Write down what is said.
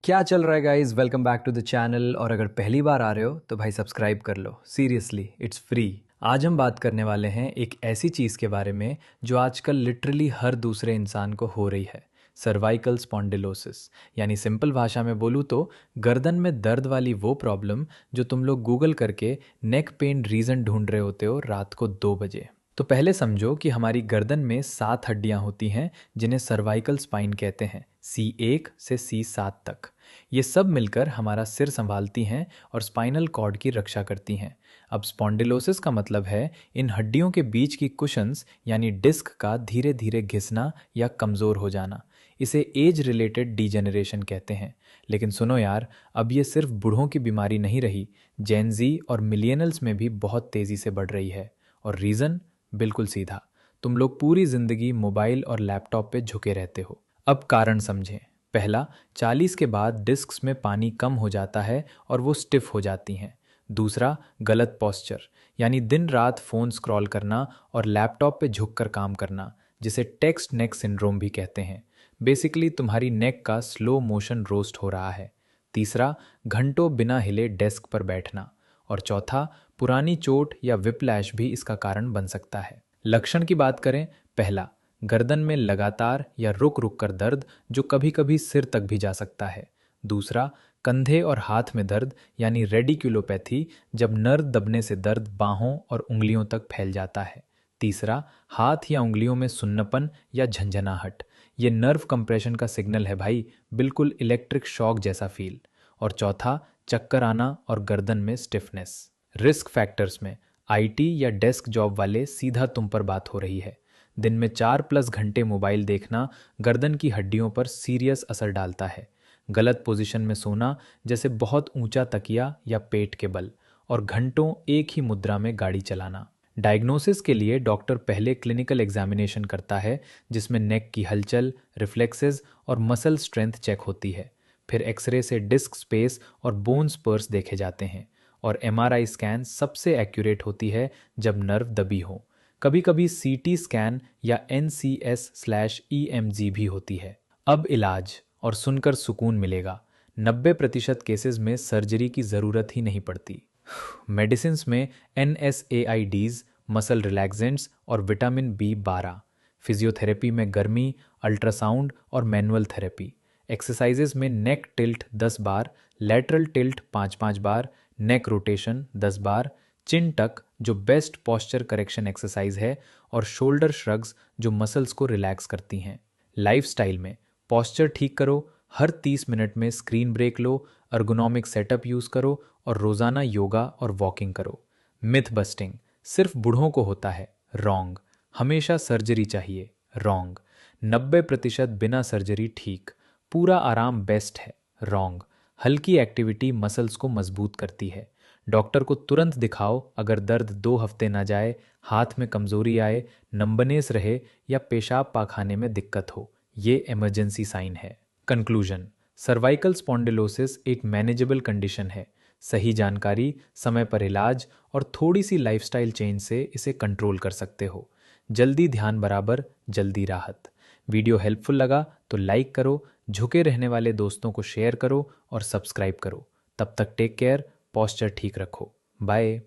क्या चल रहा है guys, welcome back to the channel. और अगर पहली बार आ रहे हो तो भाई सब्सक्राइब कर लो, सीरियसली इट्स फ्री। आज हम बात करने वाले हैं एक ऐसी चीज़ के बारे में जो आजकल लिटरली हर दूसरे इंसान को हो रही है, सर्वाइकल स्पॉन्डिलोसिस। यानी सिंपल भाषा में बोलूँ तो गर्दन में दर्द वाली वो प्रॉब्लम जो तुम लोग गूगल करके नेक पेन रीज़न ढूंढ रहे होते हो रात को 2 बजे। तो पहले समझो कि हमारी गर्दन में 7 हड्डियां होती हैं जिन्हें सर्वाइकल स्पाइन कहते हैं, C1 से C7 तक। ये सब मिलकर हमारा सिर संभालती हैं और स्पाइनल कॉर्ड की रक्षा करती हैं। अब स्पॉन्डिलोसिस का मतलब है इन हड्डियों के बीच की कुशन्स यानी डिस्क का धीरे धीरे घिसना या कमज़ोर हो जाना। इसे एज रिलेटेड डीजेनरेशन कहते हैं। लेकिन सुनो यार, अब ये सिर्फ बूढ़ों की बीमारी नहीं रही, जेनजी और मिलियनल्स में भी बहुत तेज़ी से बढ़ रही है। और रीज़न बिल्कुल सीधा, तुम लोग पूरी जिंदगी मोबाइल और लैपटॉप पे झुके रहते हो। अब कारण समझें। पहला, 40 के बाद डिस्क्स में पानी कम हो जाता है और वो स्टिफ हो जाती हैं। दूसरा, गलत पोस्चर, यानी दिन रात फ़ोन स्क्रॉल करना और लैपटॉप पे झुककर काम करना, जिसे टेक्स्ट नेक सिंड्रोम भी कहते हैं। बेसिकली तुम्हारी नेक का स्लो मोशन रोस्ट हो रहा है। तीसरा, घंटों बिना हिले डेस्क पर बैठना। और चौथा, पुरानी चोट या विपलैश भी इसका कारण बन सकता है। लक्षण की बात करें, पहला, गर्दन में लगातार या रुक रुक कर दर्द जो कभी कभी सिर तक भी जा सकता है। दूसरा, कंधे और हाथ में दर्द यानी रेडिक्यूलोपैथी, जब नर्व दबने से दर्द बाहों और उंगलियों तक फैल जाता है। तीसरा, हाथ या उंगलियों में सुन्नपन या झंझनाहट, ये नर्व कंप्रेशन का सिग्नल है भाई, बिल्कुल इलेक्ट्रिक शॉक जैसा फील। और चौथा, चक्कर आना और गर्दन में स्टिफनेस। रिस्क फैक्टर्स में आईटी या डेस्क जॉब वाले सीधा तुम पर बात हो रही है। दिन में 4+ घंटे मोबाइल देखना गर्दन की हड्डियों पर सीरियस असर डालता है। गलत पोजीशन में सोना, जैसे बहुत ऊंचा तकिया या पेट के बल, और घंटों एक ही मुद्रा में गाड़ी चलाना। डायग्नोसिस के लिए डॉक्टर पहले क्लिनिकल एग्जामिनेशन करता है जिसमें नेक की हलचल, रिफ्लेक्सेस और मसल स्ट्रेंथ चेक होती है। फिर एक्सरे से डिस्क स्पेस और बोन स्पर्स देखे जाते हैं। और एमआरआई स्कैन सबसे एक्यूरेट होती है जब नर्व दबी हो। कभी कभी सीटी स्कैन या NCS/EMG भी होती है। अब इलाज, और सुनकर सुकून मिलेगा, 90% केसेस में सर्जरी की ज़रूरत ही नहीं पड़ती। मेडिसिन में NSAIDs, मसल रिलैक्सेंट्स और विटामिन B12। फिजियोथेरेपी में गर्मी, अल्ट्रासाउंड और मैनुअल थेरेपी। एक्सरसाइजेज में नेक टिल्ट 10 बार, लेटरल टिल्ट 5-5 बार, नेक रोटेशन 10 बार, चिन टक जो बेस्ट पोस्चर करेक्शन एक्सरसाइज है, और शोल्डर श्रग्स जो मसल्स को रिलैक्स करती हैं। लाइफस्टाइल में पोस्चर ठीक करो, हर 30 मिनट में स्क्रीन ब्रेक लो, अर्गोनॉमिक सेटअप यूज़ करो और रोज़ाना योगा और वॉकिंग करो। मिथ बस्टिंग, सिर्फ बूढ़ों को होता है, रॉन्ग। हमेशा सर्जरी चाहिए, रॉन्ग। 90% बिना सर्जरी ठीक। पूरा आराम बेस्ट है, रॉन्ग। हल्की एक्टिविटी मसल्स को मजबूत करती है। डॉक्टर को तुरंत दिखाओ अगर दर्द 2 हफ्ते ना जाए, हाथ में कमजोरी आए, नंबनेस रहे या पेशाब पाखाने में दिक्कत हो, ये इमरजेंसी साइन है। कंक्लूजन, सर्वाइकल स्पॉन्डिलोसिस एक मैनेजेबल कंडीशन है। सही जानकारी, समय पर इलाज और थोड़ी सी लाइफस्टाइल चेंज से इसे कंट्रोल कर सकते हो। जल्दी ध्यान बराबर, जल्दी राहत। वीडियो हेल्पफुल लगा तो लाइक करो, झुके रहने वाले दोस्तों को शेयर करो और सब्सक्राइब करो। तब तक टेक केयर, पोस्चर ठीक रखो। बाय।